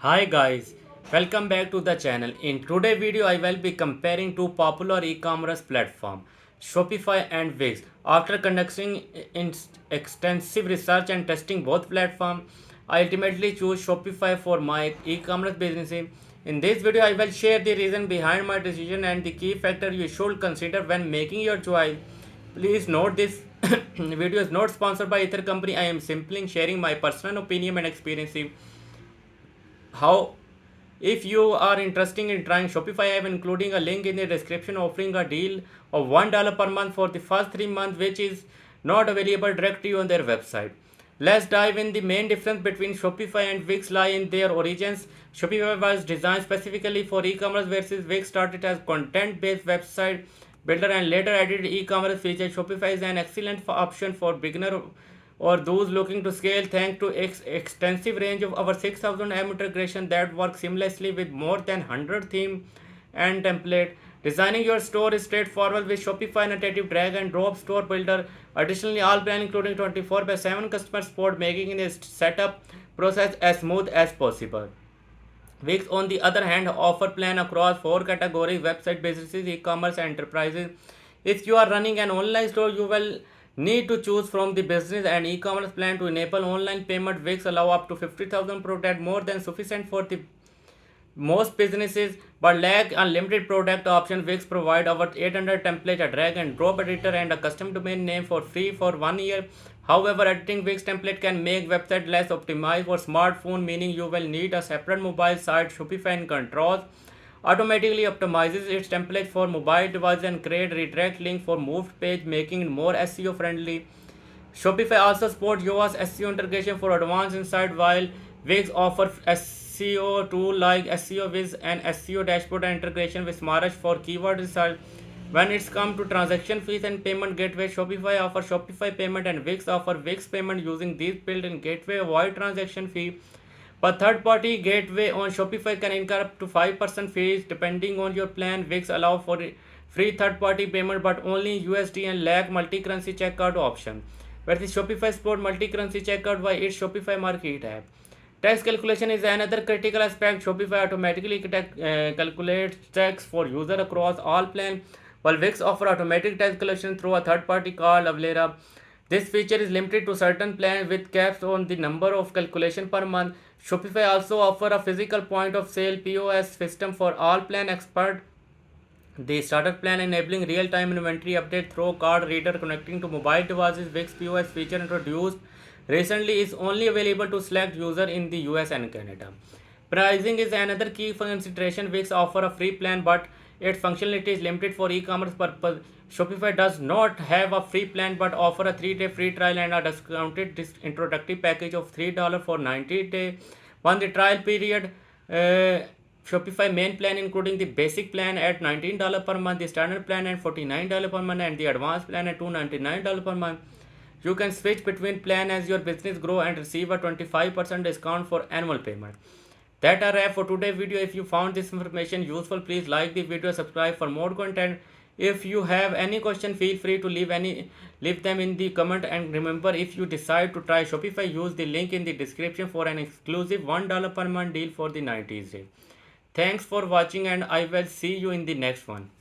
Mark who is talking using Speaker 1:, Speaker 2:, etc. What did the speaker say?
Speaker 1: Hi guys, welcome back to the channel. In today's video, I will be comparing two popular e-commerce platforms, Shopify and Wix. After conducting extensive research and testing both platforms, I ultimately choose Shopify for my e-commerce business. In this video, I will share the reason behind my decision and the key factor you should consider when making your choice. Please note this video is not sponsored by either company. I am simply sharing my personal opinion and experience. How if you are interested in trying Shopify, I am including a link in the description offering a deal of $1 per month for the first 3 months, which is not available directly on their website. Let's dive in. The main difference between Shopify and Wix lie in their origins. Shopify was designed specifically for e-commerce versus Wix started as content-based website builder and later added e-commerce features. Shopify is an excellent option for beginner or those looking to scale thanks to extensive range of over 6000 integration that work seamlessly with more than 100 theme and template. Designing your store is straightforward with Shopify native drag and drop store builder. Additionally, all plan including 24/7 customer support, making the setup process as smooth as possible. Wix, on the other hand, offer plan across four categories: website businesses, e-commerce, enterprises. If you are running an online store, you will need to choose from the business and e-commerce plan to enable online payment. Wix allow up to 50,000 product, more than sufficient for the most businesses, but lack unlimited product option. Wix provide over 800 template, a drag and drop editor, and a custom domain name for free for 1 year. However, editing Wix template can make website less optimized for smartphone, meaning you will need a separate mobile site. Shopify in contrast automatically optimizes its template for mobile devices and create redirect link for moved page, making it more SEO friendly. Shopify also supports yoast SEO integration for advanced insight, while Wix offers SEO tool like SEO Wiz and SEO dashboard and integration with Smartest for keyword research. When it's come to transaction fees and payment gateway, Shopify offers Shopify payment and Wix offer Wix payment. Using these built-in gateway avoid transaction fee. But third-party gateway on Shopify can incur up to 5% fees depending on your plan. Wix allow for free third-party payment but only USD and lack multi-currency checkout option. Whereas Shopify support multi-currency checkout via its Shopify Market app. Tax calculation is another critical aspect. Shopify automatically calculates tax for user across all plans, while Wix offer automatic tax calculation through a third party called Avlera. This feature is limited to certain plans with caps on the number of calculation per month. Shopify also offer a physical point of sale POS system for all plan expert. The starter plan enabling real-time inventory update through card reader connecting to mobile devices. Wix POS feature introduced recently is only available to select user in the US and Canada. Pricing is another key consideration. Wix offer a free plan, but its functionality is limited for e-commerce purpose. Shopify does not have a free plan but offer a 3-day free trial and a discounted introductory package of $3 for 90 days. On the trial period, Shopify main plan including the basic plan at $19 per month, the standard plan at $49 per month, and the advanced plan at $299 per month. You can switch between plan as your business grow and receive a 25% discount for annual payment. That are wrap for today's video. If you found this information useful, please like the video, subscribe for more content. If you have any question, feel free to leave them in the comment. And remember, if you decide to try Shopify, use the link in the description for an exclusive $1 per month deal for the 90s day. Thanks for watching and I will see you in the next one.